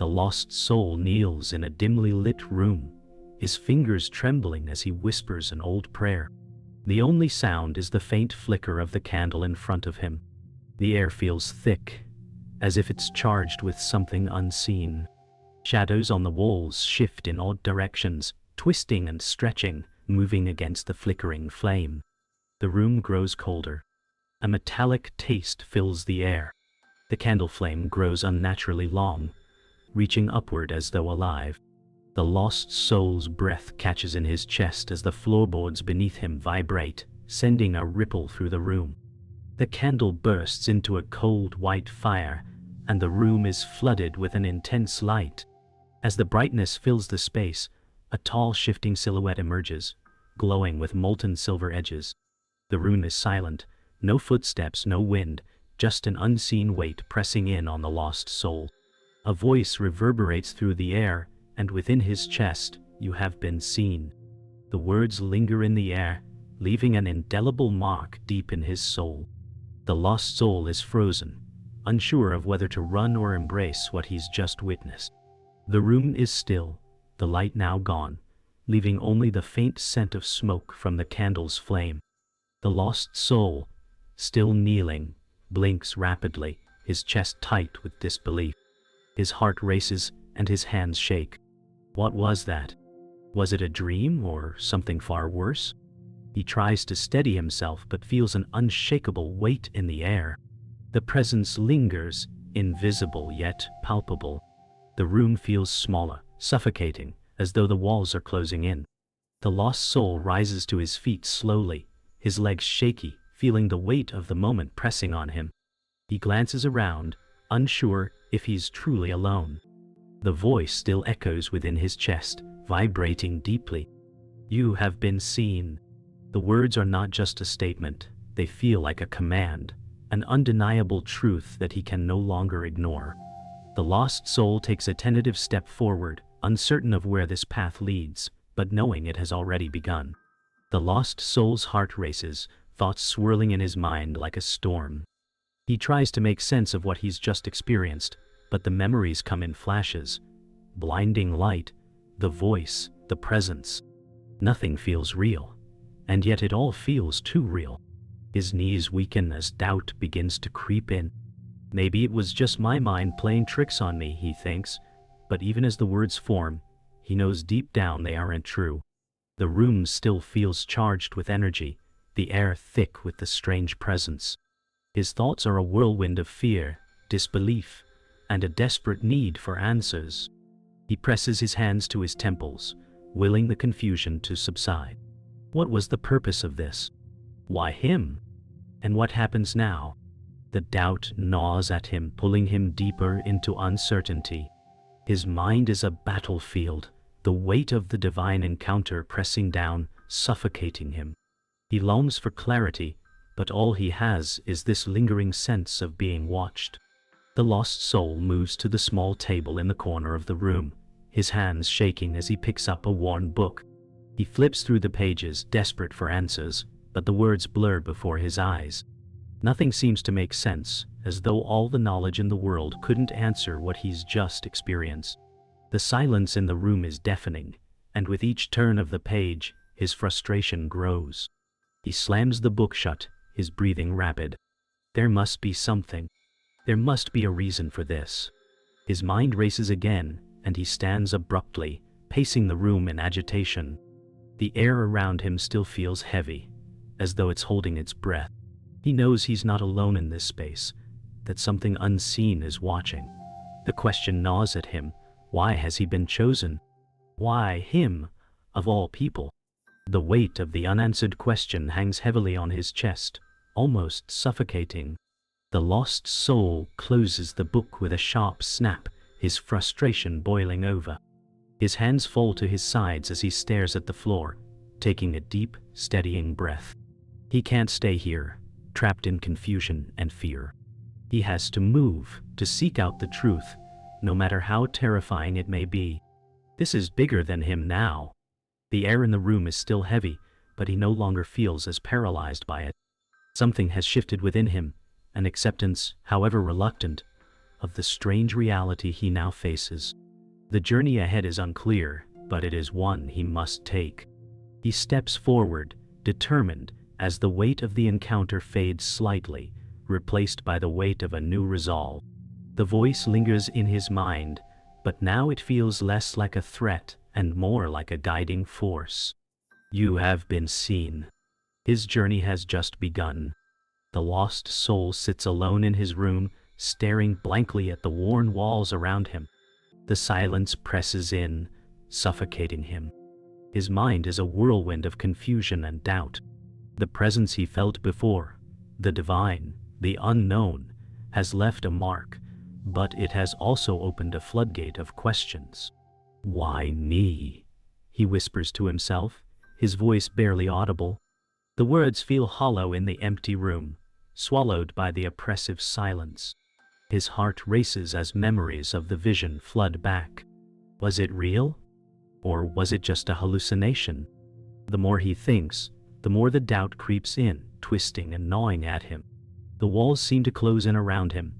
The lost soul kneels in a dimly lit room, his fingers trembling as he whispers an old prayer. The only sound is the faint flicker of the candle in front of him. The air feels thick, as if it's charged with something unseen. Shadows on the walls shift in odd directions, twisting and stretching, moving against the flickering flame. The room grows colder. A metallic taste fills the air. The candle flame grows unnaturally long, reaching upward as though alive. The lost soul's breath catches in his chest as the floorboards beneath him vibrate, sending a ripple through the room. The candle bursts into a cold white fire, and the room is flooded with an intense light. As the brightness fills the space, a tall shifting silhouette emerges, glowing with molten silver edges. The room is silent, no footsteps, no wind, just an unseen weight pressing in on the lost soul. A voice reverberates through the air, and within his chest, "You have been seen." The words linger in the air, leaving an indelible mark deep in his soul. The lost soul is frozen, unsure of whether to run or embrace what he's just witnessed. The room is still, the light now gone, leaving only the faint scent of smoke from the candle's flame. The lost soul, still kneeling, blinks rapidly, his chest tight with disbelief. His heart races and his hands shake. What was that? Was it a dream or something far worse? He tries to steady himself but feels an unshakable weight in the air. The presence lingers, invisible yet palpable. The room feels smaller, suffocating, as though the walls are closing in. The lost soul rises to his feet slowly, his legs shaky, feeling the weight of the moment pressing on him. He glances around, unsure if he's truly alone. The voice still echoes within his chest, vibrating deeply. "You have been seen." The words are not just a statement, they feel like a command, an undeniable truth that he can no longer ignore. The lost soul takes a tentative step forward, uncertain of where this path leads, but knowing it has already begun. The lost soul's heart races, thoughts swirling in his mind like a storm. He tries to make sense of what he's just experienced, but the memories come in flashes. Blinding light, the voice, the presence. Nothing feels real, and yet it all feels too real. His knees weaken as doubt begins to creep in. Maybe it was just my mind playing tricks on me, he thinks, but even as the words form, he knows deep down they aren't true. The room still feels charged with energy, the air thick with the strange presence. His thoughts are a whirlwind of fear, disbelief, and a desperate need for answers. He presses his hands to his temples, willing the confusion to subside. What was the purpose of this? Why him? And what happens now? The doubt gnaws at him, pulling him deeper into uncertainty. His mind is a battlefield, the weight of the divine encounter pressing down, suffocating him. He longs for clarity, but all he has is this lingering sense of being watched. The lost soul moves to the small table in the corner of the room, his hands shaking as he picks up a worn book. He flips through the pages, desperate for answers, but the words blur before his eyes. Nothing seems to make sense, as though all the knowledge in the world couldn't answer what he's just experienced. The silence in the room is deafening, and with each turn of the page, his frustration grows. He slams the book shut, his breathing rapid. There must be something. There must be a reason for this. His mind races again, and he stands abruptly, pacing the room in agitation. The air around him still feels heavy, as though it's holding its breath. He knows he's not alone in this space, that something unseen is watching. The question gnaws at him. Why has he been chosen? Why him, of all people? The weight of the unanswered question hangs heavily on his chest, almost suffocating. The lost soul closes the book with a sharp snap, his frustration boiling over. His hands fall to his sides as he stares at the floor, taking a deep, steadying breath. He can't stay here, trapped in confusion and fear. He has to move, to seek out the truth, no matter how terrifying it may be. This is bigger than him now. The air in the room is still heavy, but he no longer feels as paralyzed by it. Something has shifted within him, an acceptance, however reluctant, of the strange reality he now faces. The journey ahead is unclear, but it is one he must take. He steps forward, determined, as the weight of the encounter fades slightly, replaced by the weight of a new resolve. The voice lingers in his mind, but now it feels less like a threat and more like a guiding force. You have been seen. His journey has just begun. The lost soul sits alone in his room, staring blankly at the worn walls around him. The silence presses in, suffocating him. His mind is a whirlwind of confusion and doubt. The presence he felt before, the divine, the unknown, has left a mark, but it has also opened a floodgate of questions. Why me? He whispers to himself, his voice barely audible. The words feel hollow in the empty room, swallowed by the oppressive silence. His heart races as memories of the vision flood back. Was it real? Or was it just a hallucination? The more he thinks, the more the doubt creeps in, twisting and gnawing at him. The walls seem to close in around him,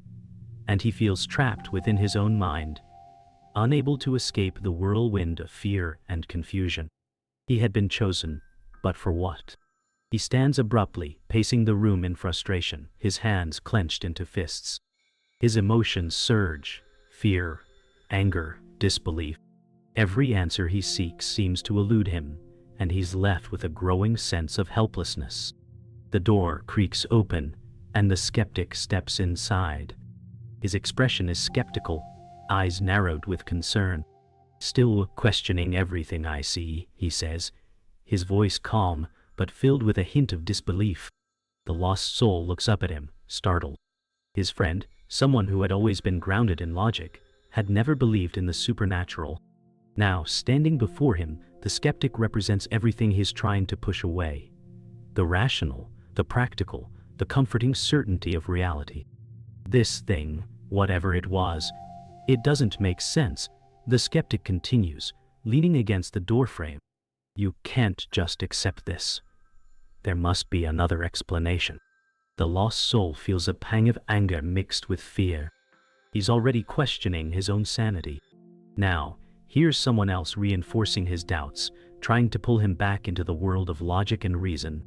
and he feels trapped within his own mind, unable to escape the whirlwind of fear and confusion. He had been chosen, but for what? He stands abruptly, pacing the room in frustration, his hands clenched into fists. His emotions surge: fear, anger, disbelief. Every answer he seeks seems to elude him, and he's left with a growing sense of helplessness. The door creaks open, and the skeptic steps inside. His expression is skeptical, eyes narrowed with concern. Still questioning everything I see, he says, his voice calm, but filled with a hint of disbelief. The lost soul looks up at him, startled. His friend, someone who had always been grounded in logic, had never believed in the supernatural. Now, standing before him, the skeptic represents everything he's trying to push away. The rational, the practical, the comforting certainty of reality. This thing, whatever it was, it doesn't make sense, the skeptic continues, leaning against the doorframe. You can't just accept this. There must be another explanation. The lost soul feels a pang of anger mixed with fear. He's already questioning his own sanity. Now, here's someone else reinforcing his doubts, trying to pull him back into the world of logic and reason.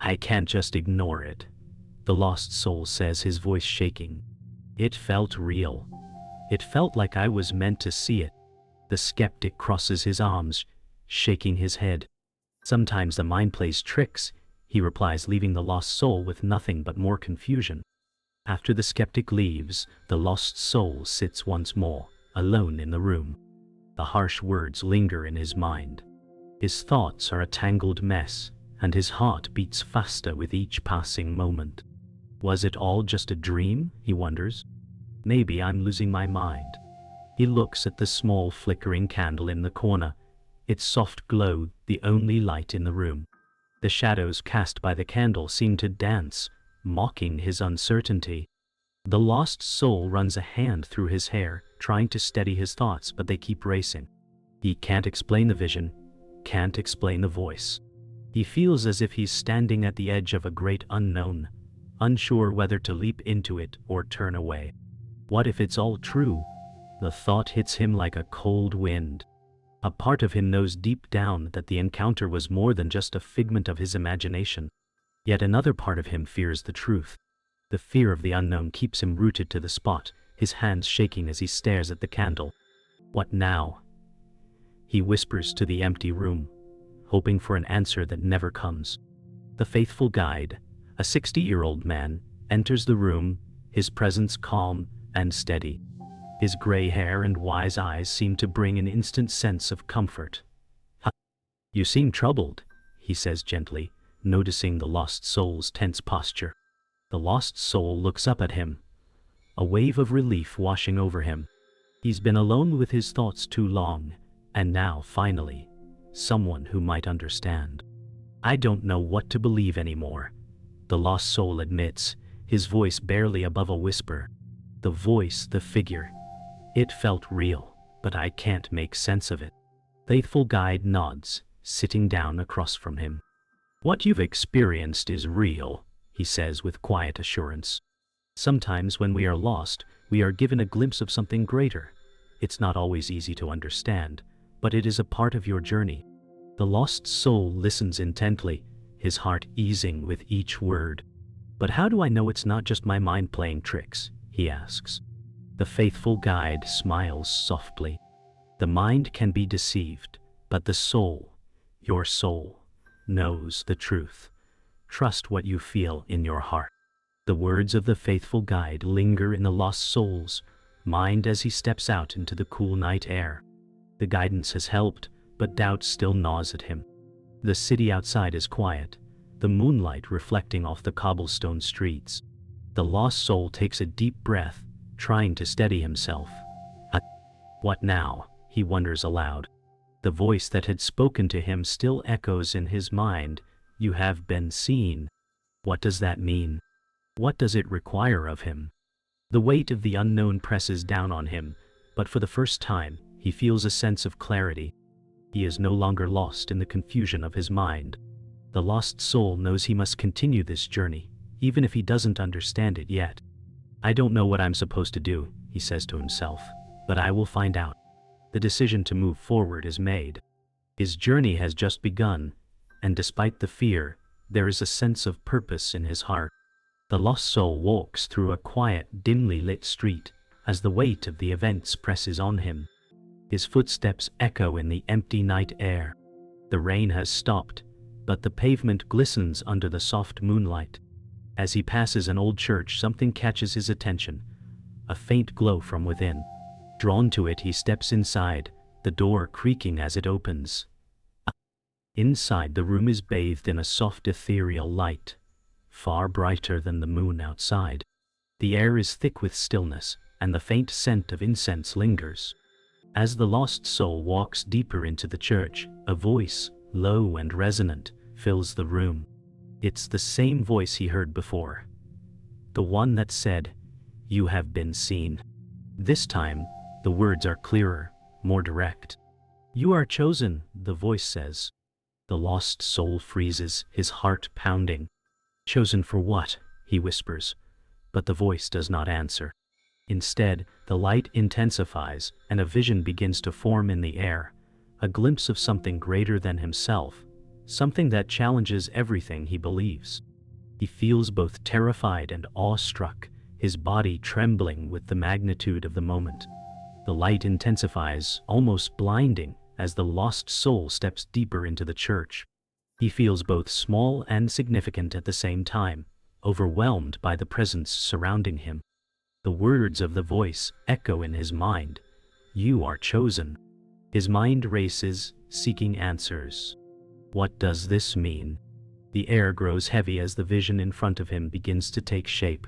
I can't just ignore it, the lost soul says, his voice shaking. It felt real. It felt like I was meant to see it. The skeptic crosses his arms, shaking his head. Sometimes the mind plays tricks, he replies, leaving the lost soul with nothing but more confusion. After the skeptic leaves, the lost soul sits once more, alone in the room. The harsh words linger in his mind. His thoughts are a tangled mess, and his heart beats faster with each passing moment. Was it all just a dream, he wonders? Maybe I'm losing my mind. He looks at the small flickering candle in the corner, its soft glow the only light in the room. The shadows cast by the candle seem to dance, mocking his uncertainty. The lost soul runs a hand through his hair, trying to steady his thoughts, but they keep racing. He can't explain the vision, can't explain the voice. He feels as if he's standing at the edge of a great unknown, unsure whether to leap into it or turn away. What if it's all true? The thought hits him like a cold wind. A part of him knows deep down that the encounter was more than just a figment of his imagination. Yet another part of him fears the truth. The fear of the unknown keeps him rooted to the spot, his hands shaking as he stares at the candle. What now? He whispers to the empty room, hoping for an answer that never comes. The faithful guide, a 60-year-old man, enters the room, his presence calm and steady. His gray hair and wise eyes seem to bring an instant sense of comfort. You seem troubled, he says gently, noticing the lost soul's tense posture. The lost soul looks up at him, a wave of relief washing over him. He's been alone with his thoughts too long, and now, finally, someone who might understand. I don't know what to believe anymore, the lost soul admits, his voice barely above a whisper. The voice, the figure. It felt real, but I can't make sense of it. Faithful guide nods, sitting down across from him. What you've experienced is real, he says with quiet assurance. Sometimes when we are lost, we are given a glimpse of something greater. It's not always easy to understand, but it is a part of your journey. The lost soul listens intently, his heart easing with each word. But how do I know it's not just my mind playing tricks? He asks. The faithful guide smiles softly. The mind can be deceived, but the soul, your soul, knows the truth. Trust what you feel in your heart. The words of the faithful guide linger in the lost soul's mind as he steps out into the cool night air. The guidance has helped, but doubt still gnaws at him. The city outside is quiet, the moonlight reflecting off the cobblestone streets. The lost soul takes a deep breath, trying to steady himself. What now? He wonders aloud. The voice that had spoken to him still echoes in his mind. You have been seen. What does that mean? What does it require of him? The weight of the unknown presses down on him, but for the first time, he feels a sense of clarity. He is no longer lost in the confusion of his mind. The lost soul knows he must continue this journey, even if he doesn't understand it yet. I don't know what I'm supposed to do, he says to himself, but I will find out. The decision to move forward is made. His journey has just begun, and despite the fear, there is a sense of purpose in his heart. The lost soul walks through a quiet, dimly lit street as the weight of the events presses on him. His footsteps echo in the empty night air. The rain has stopped, but the pavement glistens under the soft moonlight. As he passes an old church, something catches his attention, a faint glow from within. Drawn to it, he steps inside, the door creaking as it opens. Inside, the room is bathed in a soft ethereal light, far brighter than the moon outside. The air is thick with stillness, and the faint scent of incense lingers. As the lost soul walks deeper into the church, a voice, low and resonant, fills the room. It's the same voice he heard before. The one that said, "You have been seen." This time, the words are clearer, more direct. "You are chosen," the voice says. The lost soul freezes, his heart pounding. "Chosen for what?" he whispers, but the voice does not answer. Instead, the light intensifies, and a vision begins to form in the air, a glimpse of something greater than himself, something that challenges everything he believes. He feels both terrified and awestruck, his body trembling with the magnitude of the moment. The light intensifies, almost blinding, as the lost soul steps deeper into the church. He feels both small and significant at the same time, overwhelmed by the presence surrounding him. The words of the voice echo in his mind. "You are chosen." His mind races, seeking answers. What does this mean? The air grows heavy as the vision in front of him begins to take shape.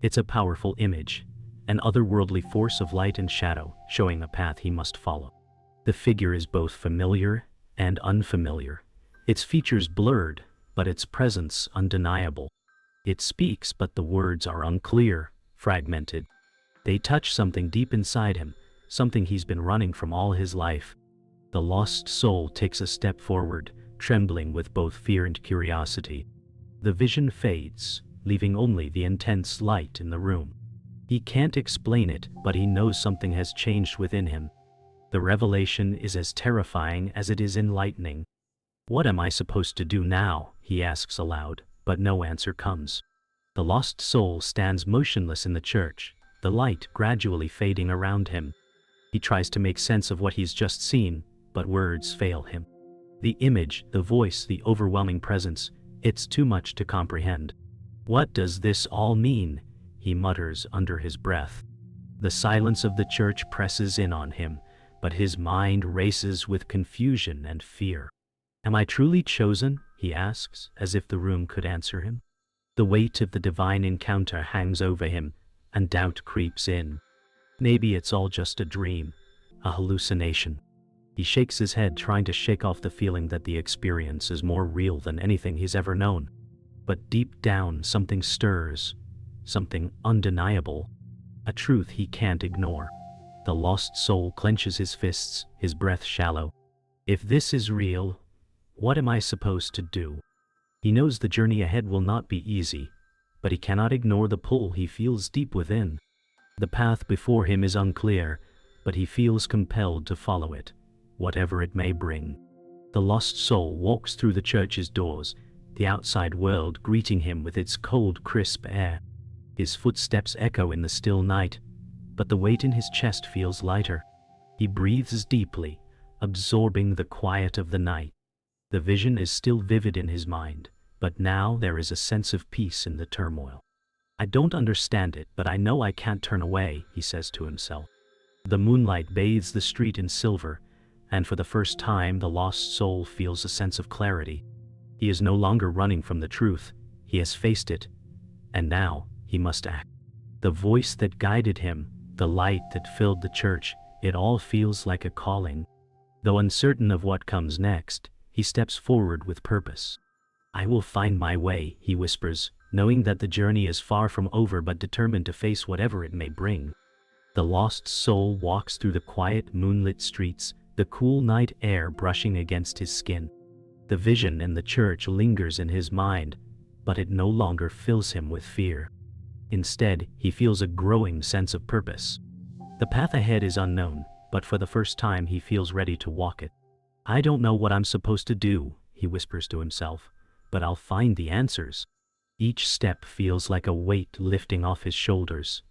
It's a powerful image, an otherworldly force of light and shadow, showing a path he must follow. The figure is both familiar and unfamiliar, its features blurred, but its presence undeniable. It speaks, but the words are unclear, fragmented. They touch something deep inside him, something he's been running from all his life. The lost soul takes a step forward, trembling with both fear and curiosity. The vision fades, leaving only the intense light in the room. He can't explain it, but he knows something has changed within him. The revelation is as terrifying as it is enlightening. "What am I supposed to do now?" he asks aloud, but no answer comes. The lost soul stands motionless in the church, the light gradually fading around him. He tries to make sense of what he's just seen, but words fail him. The image, the voice, the overwhelming presence, it's too much to comprehend. "What does this all mean?" he mutters under his breath. The silence of the church presses in on him, but his mind races with confusion and fear. "Am I truly chosen?" he asks, as if the room could answer him. The weight of the divine encounter hangs over him, and doubt creeps in. Maybe it's all just a dream, a hallucination. He shakes his head, trying to shake off the feeling that the experience is more real than anything he's ever known. But deep down, something stirs, something undeniable, a truth he can't ignore. The lost soul clenches his fists, his breath shallow. If this is real, what am I supposed to do? He knows the journey ahead will not be easy, but he cannot ignore the pull he feels deep within. The path before him is unclear, but he feels compelled to follow it, whatever it may bring. The lost soul walks through the church's doors, the outside world greeting him with its cold, crisp air. His footsteps echo in the still night, but the weight in his chest feels lighter. He breathes deeply, absorbing the quiet of the night. The vision is still vivid in his mind, but now there is a sense of peace in the turmoil. I don't understand it, but I know I can't turn away, he says to himself. The moonlight bathes the street in silver, and for the first time the lost soul feels a sense of clarity. He is no longer running from the truth, he has faced it, and now he must act. The voice that guided him, the light that filled the church, it all feels like a calling. Though uncertain of what comes next, he steps forward with purpose. I will find my way, he whispers, knowing that the journey is far from over but determined to face whatever it may bring. The lost soul walks through the quiet moonlit streets, the cool night air brushing against his skin. The vision in the church lingers in his mind, but it no longer fills him with fear. Instead, he feels a growing sense of purpose. The path ahead is unknown, but for the first time he feels ready to walk it. I don't know what I'm supposed to do, he whispers to himself, but I'll find the answers. Each step feels like a weight lifting off his shoulders.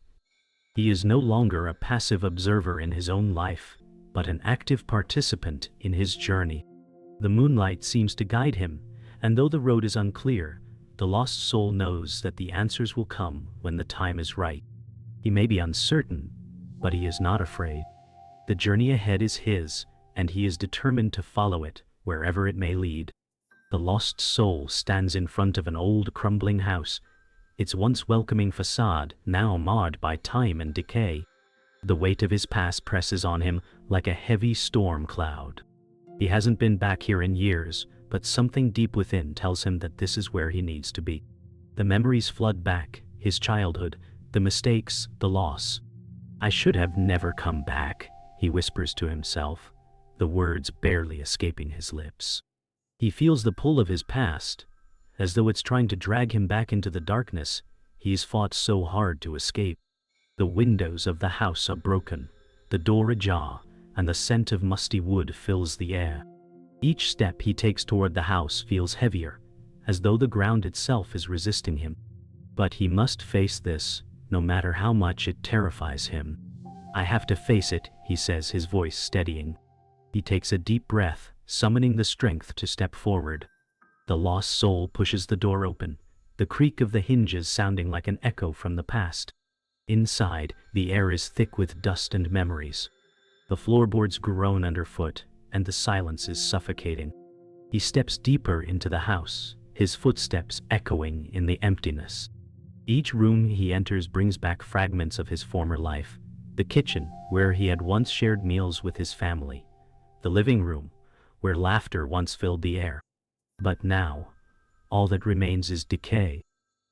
He is no longer a passive observer in his own life, but an active participant in his journey. The moonlight seems to guide him, and though the road is unclear, the lost soul knows that the answers will come when the time is right. He may be uncertain, but he is not afraid. The journey ahead is his, and he is determined to follow it, wherever it may lead. The lost soul stands in front of an old crumbling house, its once welcoming facade now marred by time and decay. The weight of his past presses on him like a heavy storm cloud. He hasn't been back here in years, but something deep within tells him that this is where he needs to be. The memories flood back, his childhood, the mistakes, the loss. I should have never come back, he whispers to himself, the words barely escaping his lips. He feels the pull of his past, as though it's trying to drag him back into the darkness he's fought so hard to escape. The windows of the house are broken, the door ajar, and the scent of musty wood fills the air. Each step he takes toward the house feels heavier, as though the ground itself is resisting him. But he must face this, no matter how much it terrifies him. I have to face it, he says, his voice steadying. He takes a deep breath, summoning the strength to step forward. The lost soul pushes the door open, the creak of the hinges sounding like an echo from the past. Inside, the air is thick with dust and memories. The floorboards groan underfoot, and the silence is suffocating. He steps deeper into the house, his footsteps echoing in the emptiness. Each room he enters brings back fragments of his former life. The kitchen, where he had once shared meals with his family. The living room, where laughter once filled the air. But now, all that remains is decay.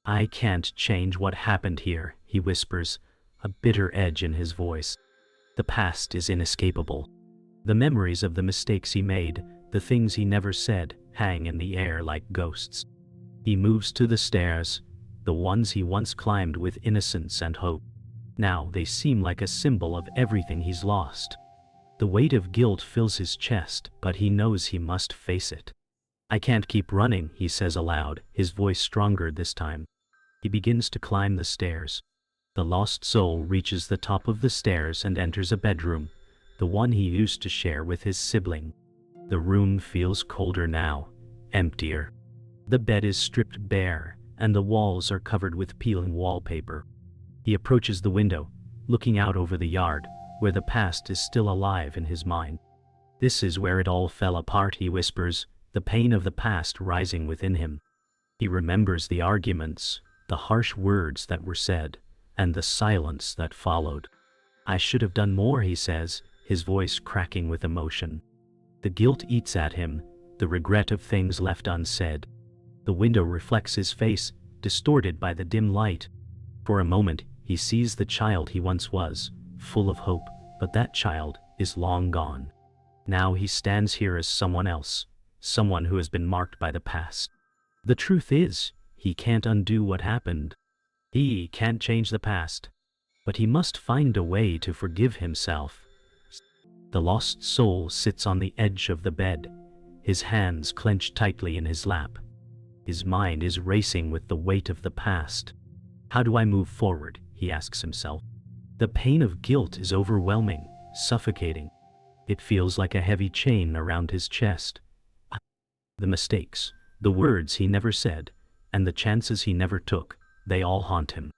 I can't change what happened here, he whispers, a bitter edge in his voice. The past is inescapable. The memories of the mistakes he made, the things he never said, hang in the air like ghosts. He moves to the stairs, the ones he once climbed with innocence and hope. Now they seem like a symbol of everything he's lost. The weight of guilt fills his chest, but he knows he must face it. I can't keep running, he says aloud, his voice stronger this time. He begins to climb the stairs. The lost soul reaches the top of the stairs and enters a bedroom, the one he used to share with his sibling. The room feels colder now, emptier. The bed is stripped bare, and the walls are covered with peeling wallpaper. He approaches the window, looking out over the yard, where the past is still alive in his mind. This is where it all fell apart, he whispers, the pain of the past rising within him. He remembers the arguments, the harsh words that were said, and the silence that followed. I should have done more, he says, his voice cracking with emotion. The guilt eats at him, the regret of things left unsaid. The window reflects his face, distorted by the dim light. For a moment, he sees the child he once was, full of hope, but that child is long gone. Now he stands here as someone else, someone who has been marked by the past. The truth is, he can't undo what happened. He can't change the past, but he must find a way to forgive himself. The lost soul sits on the edge of the bed, his hands clenched tightly in his lap. His mind is racing with the weight of the past. How do I move forward? He asks himself. The pain of guilt is overwhelming, suffocating. It feels like a heavy chain around his chest. The mistakes, the words he never said, and the chances he never took, they all haunt him.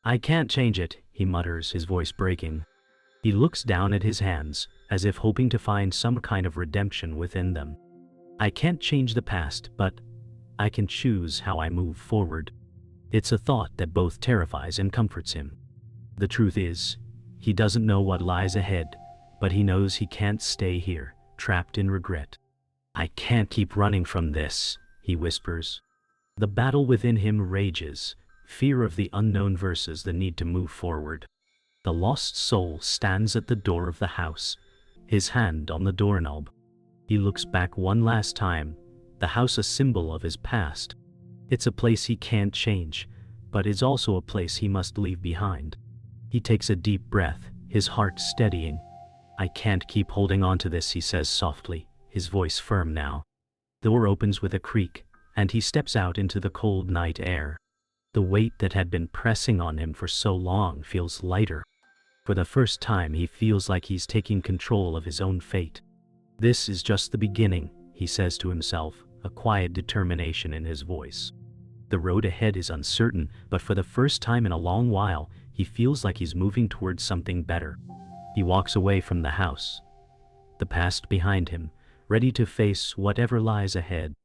I can't change it, he mutters, his voice breaking. He looks down at his hands, as if hoping to find some kind of redemption within them. I can't change the past, but I can choose how I move forward. It's a thought that both terrifies and comforts him. The truth is, he doesn't know what lies ahead, but he knows he can't stay here, trapped in regret. I can't keep running from this, he whispers. The battle within him rages, fear of the unknown versus the need to move forward. The lost soul stands at the door of the house, his hand on the doorknob. He looks back one last time, the house a symbol of his past. It's a place he can't change, but it's also a place he must leave behind. He takes a deep breath, his heart steadying. I can't keep holding on to this, he says softly, his voice firm now. The door opens with a creak, and he steps out into the cold night air. The weight that had been pressing on him for so long feels lighter. For the first time, he feels like he's taking control of his own fate. This is just the beginning, he says to himself, a quiet determination in his voice. The road ahead is uncertain, but for the first time in a long while, he feels like he's moving towards something better. He walks away from the house, the past behind him, ready to face whatever lies ahead.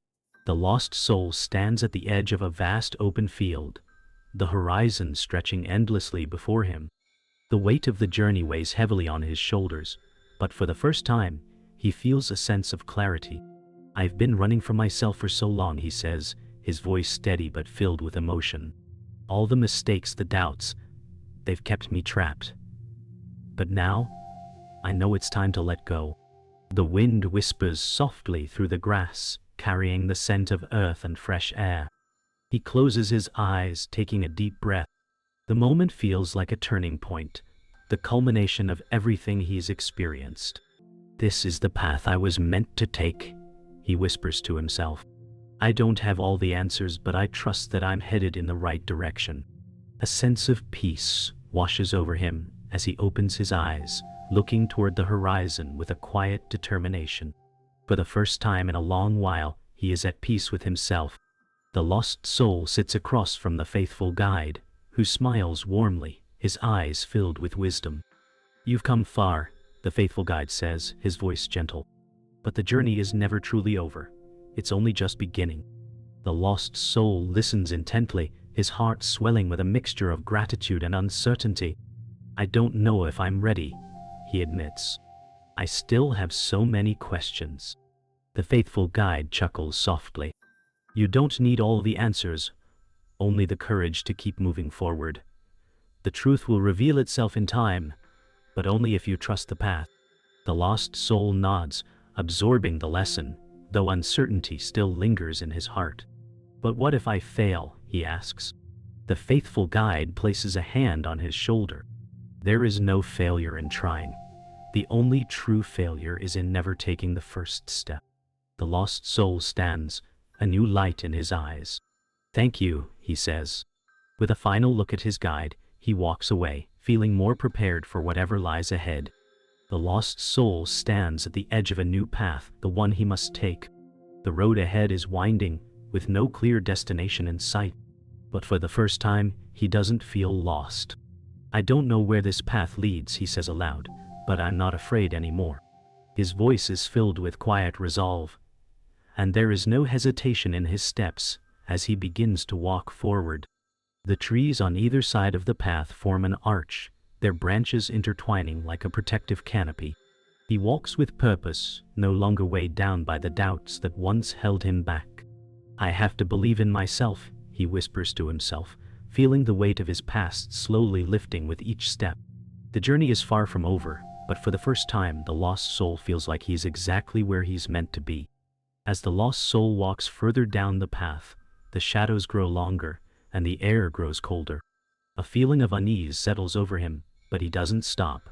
The lost soul stands at the edge of a vast open field, the horizon stretching endlessly before him. The weight of the journey weighs heavily on his shoulders, but for the first time, he feels a sense of clarity. I've been running from myself for so long, he says, his voice steady but filled with emotion. All the mistakes, the doubts, they've kept me trapped. But now, I know it's time to let go. The wind whispers softly through the grass, carrying the scent of earth and fresh air. He closes his eyes, taking a deep breath. The moment feels like a turning point, the culmination of everything he's experienced. This is the path I was meant to take, he whispers to himself. I don't have all the answers, but I trust that I'm headed in the right direction. A sense of peace washes over him as he opens his eyes, looking toward the horizon with a quiet determination. For the first time in a long while, he is at peace with himself. The lost soul sits across from the faithful guide, who smiles warmly, his eyes filled with wisdom. You've come far, the faithful guide says, his voice gentle. But the journey is never truly over. It's only just beginning. The lost soul listens intently, his heart swelling with a mixture of gratitude and uncertainty. I don't know if I'm ready, he admits. I still have so many questions. The faithful guide chuckles softly. You don't need all the answers, only the courage to keep moving forward. The truth will reveal itself in time, but only if you trust the path. The lost soul nods, absorbing the lesson, though uncertainty still lingers in his heart. But what if I fail, he asks. The faithful guide places a hand on his shoulder. There is no failure in trying. The only true failure is in never taking the first step. The lost soul stands, a new light in his eyes. Thank you, he says. With a final look at his guide, he walks away, feeling more prepared for whatever lies ahead. The lost soul stands at the edge of a new path, the one he must take. The road ahead is winding, with no clear destination in sight. But for the first time, he doesn't feel lost. I don't know where this path leads, he says aloud, but I'm not afraid anymore. His voice is filled with quiet resolve, and there is no hesitation in his steps as he begins to walk forward. The trees on either side of the path form an arch, their branches intertwining like a protective canopy. He walks with purpose, no longer weighed down by the doubts that once held him back. I have to believe in myself, he whispers to himself, feeling the weight of his past slowly lifting with each step. The journey is far from over, but for the first time, the lost soul feels like he's exactly where he's meant to be. As the lost soul walks further down the path, the shadows grow longer, and the air grows colder. A feeling of unease settles over him, but he doesn't stop.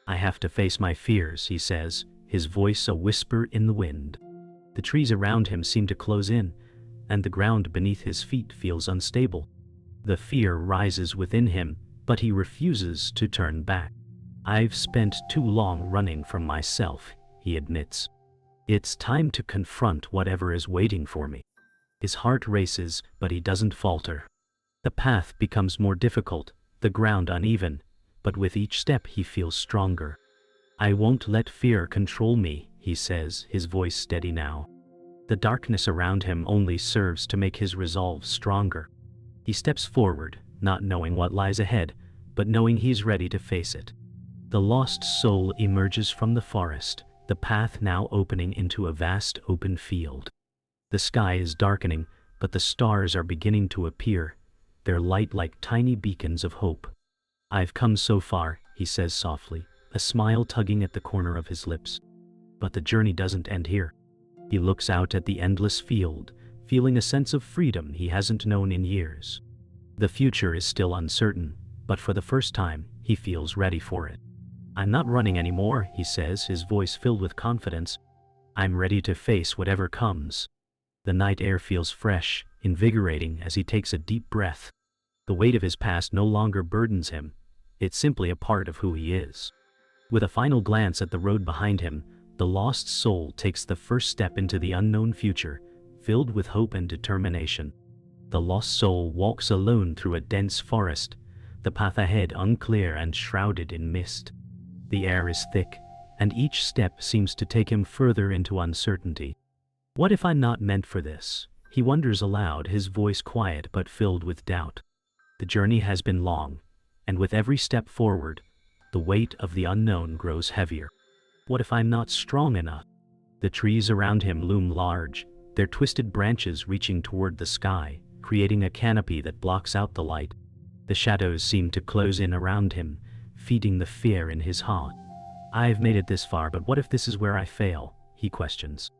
I have to face my fears, he says, his voice a whisper in the wind. The trees around him seem to close in, and the ground beneath his feet feels unstable. The fear rises within him, but he refuses to turn back. I've spent too long running from myself, he admits. It's time to confront whatever is waiting for me. His heart races, but he doesn't falter. The path becomes more difficult, the ground uneven, but with each step he feels stronger. I won't let fear control me, he says, his voice steady now. The darkness around him only serves to make his resolve stronger. He steps forward, not knowing what lies ahead, but knowing he's ready to face it. The lost soul emerges from the forest, the path now opening into a vast open field. The sky is darkening, but the stars are beginning to appear, their light like tiny beacons of hope. I've come so far, he says softly, a smile tugging at the corner of his lips. But the journey doesn't end here. He looks out at the endless field, feeling a sense of freedom he hasn't known in years. The future is still uncertain, but for the first time, he feels ready for it. I'm not running anymore, he says, his voice filled with confidence. I'm ready to face whatever comes. The night air feels fresh, invigorating as he takes a deep breath. The weight of his past no longer burdens him. It's simply a part of who he is. With a final glance at the road behind him, the lost soul takes the first step into the unknown future, filled with hope and determination. The lost soul walks alone through a dense forest, the path ahead unclear and shrouded in mist. The air is thick, and each step seems to take him further into uncertainty. What if I'm not meant for this? He wonders aloud, his voice quiet but filled with doubt. The journey has been long, and with every step forward, the weight of the unknown grows heavier. What if I'm not strong enough? The trees around him loom large, their twisted branches reaching toward the sky, creating a canopy that blocks out the light. The shadows seem to close in around him, feeding the fear in his heart. I've made it this far, but what if this is where I fail? He questions.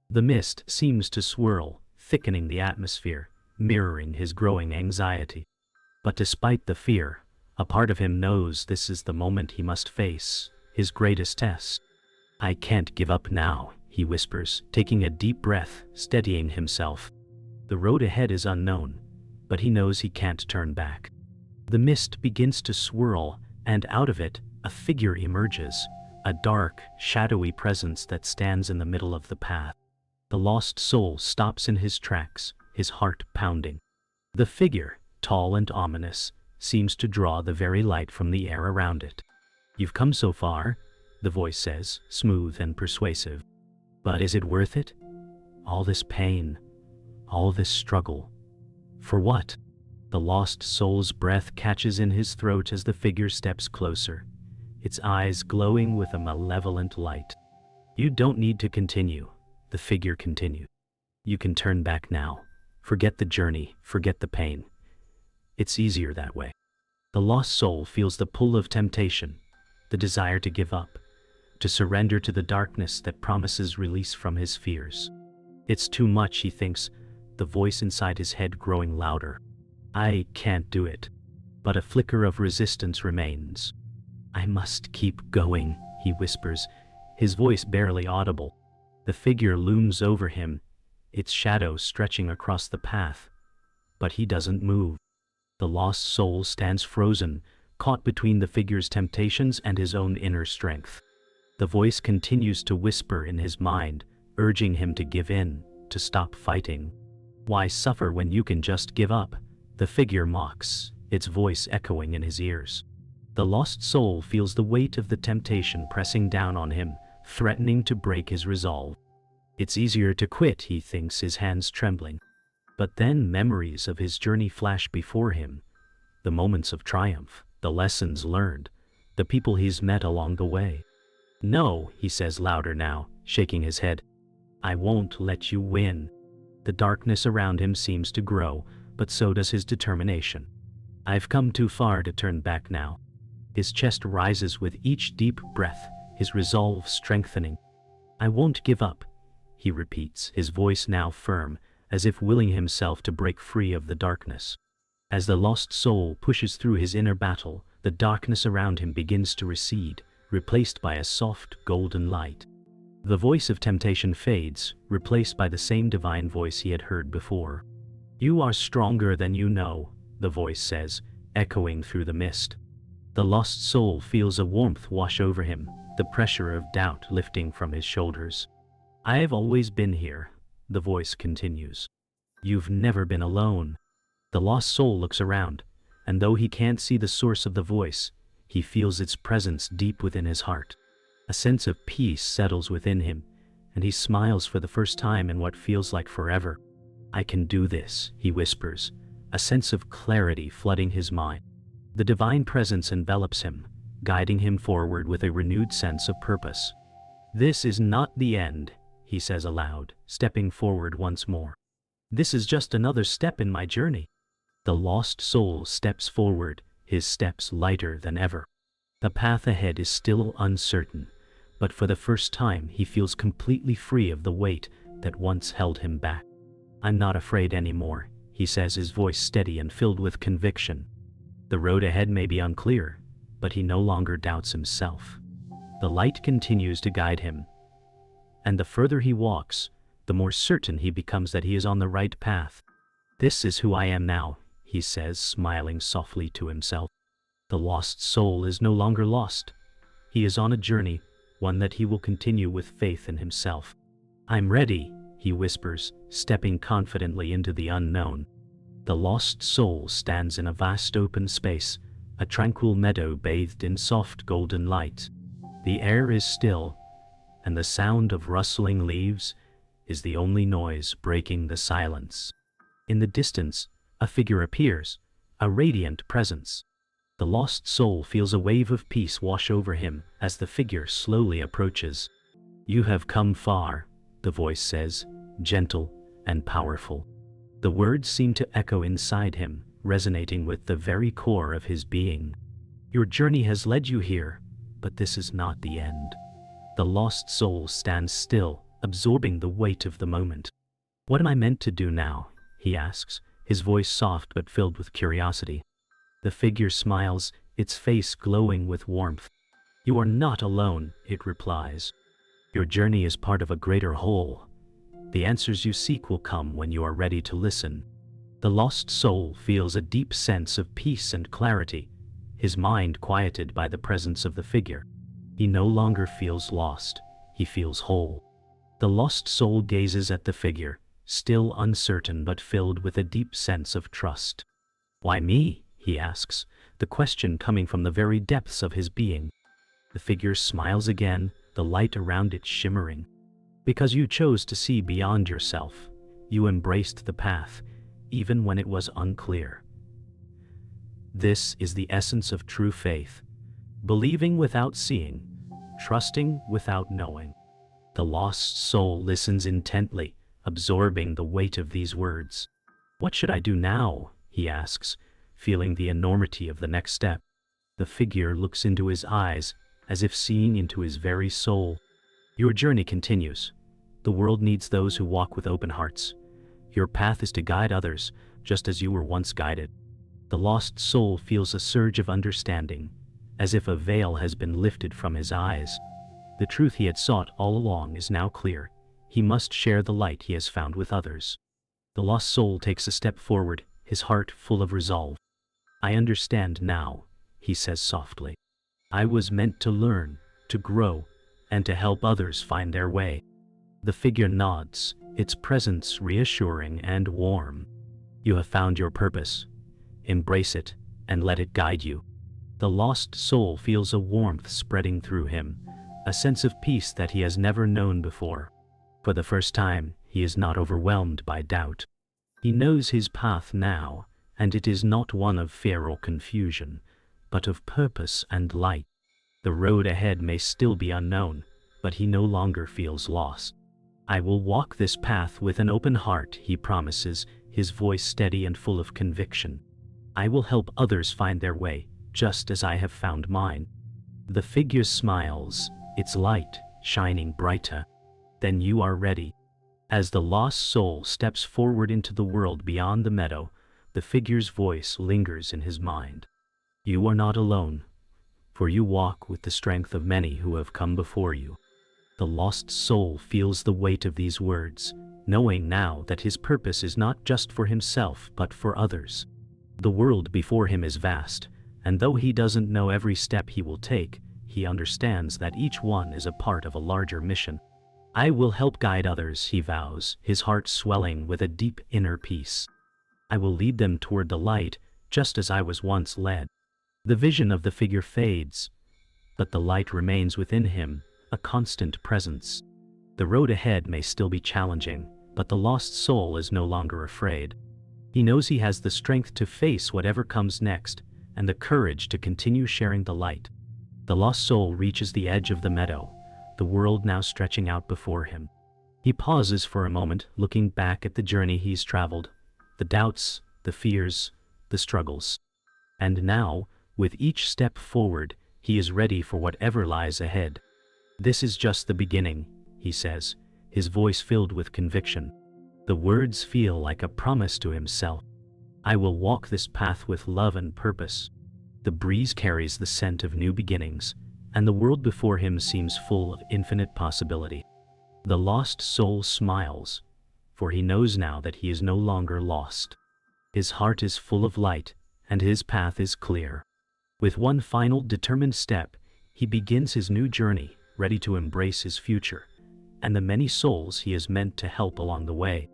The mist seems to swirl, thickening the atmosphere, mirroring his growing anxiety. But despite the fear, a part of him knows this is the moment he must face, his greatest test. I can't give up now, he whispers, taking a deep breath, steadying himself. The road ahead is unknown, but he knows he can't turn back. The mist begins to swirl, and out of it, a figure emerges, a dark, shadowy presence that stands in the middle of the path. The lost soul stops in his tracks, his heart pounding. The figure, tall and ominous, seems to draw the very light from the air around it. You've come so far, the voice says, smooth and persuasive. But is it worth it? All this pain, all this struggle. For what? The lost soul's breath catches in his throat as the figure steps closer, its eyes glowing with a malevolent light. You don't need to continue, the figure continued. You can turn back now. Forget the journey, forget the pain. It's easier that way. The lost soul feels the pull of temptation, the desire to give up, to surrender to the darkness that promises release from his fears. It's too much, he thinks, the voice inside his head growing louder. I can't do it. But a flicker of resistance remains. I must keep going, he whispers, his voice barely audible. The figure looms over him, its shadow stretching across the path. But he doesn't move. The lost soul stands frozen, caught between the figure's temptations and his own inner strength. The voice continues to whisper in his mind, urging him to give in, to stop fighting. Why suffer when you can just give up? The figure mocks, its voice echoing in his ears. The lost soul feels the weight of the temptation pressing down on him, threatening to break his resolve. It's easier to quit, he thinks, his hands trembling. But then memories of his journey flash before him, the moments of triumph, the lessons learned, the people he's met along the way. No, he says louder now, shaking his head. I won't let you win. The darkness around him seems to grow, but so does his determination. I've come too far to turn back now. His chest rises with each deep breath, his resolve strengthening. I won't give up, he repeats, his voice now firm, as if willing himself to break free of the darkness. As the lost soul pushes through his inner battle, the darkness around him begins to recede, replaced by a soft, golden light. The voice of temptation fades, replaced by the same divine voice he had heard before. "You are stronger than you know," the voice says, echoing through the mist. The lost soul feels a warmth wash over him, the pressure of doubt lifting from his shoulders. "I have always been here," the voice continues. "You've never been alone." The lost soul looks around, and though he can't see the source of the voice, he feels its presence deep within his heart. A sense of peace settles within him, and he smiles for the first time in what feels like forever. "I can do this," he whispers, a sense of clarity flooding his mind. The divine presence envelops him, guiding him forward with a renewed sense of purpose. "This is not the end," he says aloud, stepping forward once more. "This is just another step in my journey." The lost soul steps forward, his steps lighter than ever. The path ahead is still uncertain, but for the first time he feels completely free of the weight that once held him back. "I'm not afraid anymore," he says, his voice steady and filled with conviction. The road ahead may be unclear, but he no longer doubts himself. The light continues to guide him, and the further he walks, the more certain he becomes that he is on the right path. "This is who I am now," he says, smiling softly to himself. The lost soul is no longer lost. He is on a journey, one that he will continue with faith in himself. "I'm ready," he whispers, stepping confidently into the unknown. The lost soul stands in a vast open space, a tranquil meadow bathed in soft golden light. The air is still, and the sound of rustling leaves is the only noise breaking the silence. In the distance, a figure appears, a radiant presence. The lost soul feels a wave of peace wash over him as the figure slowly approaches. "You have come far," the voice says, gentle and powerful. The words seem to echo inside him, resonating with the very core of his being. "Your journey has led you here, but this is not the end." The lost soul stands still, absorbing the weight of the moment. "What am I meant to do now?" he asks, his voice soft but filled with curiosity. The figure smiles, its face glowing with warmth. "You are not alone," it replies. "Your journey is part of a greater whole. The answers you seek will come when you are ready to listen." The lost soul feels a deep sense of peace and clarity, his mind quieted by the presence of the figure. He no longer feels lost, he feels whole. The lost soul gazes at the figure, still uncertain but filled with a deep sense of trust. "Why me?" he asks, the question coming from the very depths of his being. The figure smiles again, the light around it shimmering. "Because you chose to see beyond yourself. You embraced the path, even when it was unclear." This is the essence of true faith: believing without seeing, trusting without knowing. The lost soul listens intently, absorbing the weight of these words. "What should I do now?" he asks, feeling the enormity of the next step. The figure looks into his eyes, as if seeing into his very soul. "Your journey continues. The world needs those who walk with open hearts. Your path is to guide others, just as you were once guided." The lost soul feels a surge of understanding, as if a veil has been lifted from his eyes. The truth he had sought all along is now clear. He must share the light he has found with others. The lost soul takes a step forward, his heart full of resolve. "I understand now," he says softly. "I was meant to learn, to grow, and to help others find their way." The figure nods, its presence reassuring and warm. "You have found your purpose. Embrace it, and let it guide you." The lost soul feels a warmth spreading through him, a sense of peace that he has never known before. For the first time, he is not overwhelmed by doubt. He knows his path now, and it is not one of fear or confusion, but of purpose and light. The road ahead may still be unknown, but he no longer feels lost. "I will walk this path with an open heart," he promises, his voice steady and full of conviction. "I will help others find their way, just as I have found mine." The figure smiles, its light shining brighter. "Then you are ready." As the lost soul steps forward into the world beyond the meadow, the figure's voice lingers in his mind. You are not alone, for you walk with the strength of many who have come before you. The lost soul feels the weight of these words, knowing now that his purpose is not just for himself but for others. The world before him is vast, and though he doesn't know every step he will take, he understands that each one is a part of a larger mission. I will help guide others, he vows, his heart swelling with a deep inner peace. I will lead them toward the light, just as I was once led. The vision of the figure fades, but the light remains within him, a constant presence. The road ahead may still be challenging, but the lost soul is no longer afraid. He knows he has the strength to face whatever comes next, and the courage to continue sharing the light. The lost soul reaches the edge of the meadow, the world now stretching out before him. He pauses for a moment, looking back at the journey he's traveled, the doubts, the fears, the struggles. And now, with each step forward, he is ready for whatever lies ahead. This is just the beginning, he says, his voice filled with conviction. The words feel like a promise to himself. I will walk this path with love and purpose. The breeze carries the scent of new beginnings, and the world before him seems full of infinite possibility. The lost soul smiles, for he knows now that he is no longer lost. His heart is full of light, and his path is clear. With one final determined step, he begins his new journey, ready to embrace his future, and the many souls he is meant to help along the way.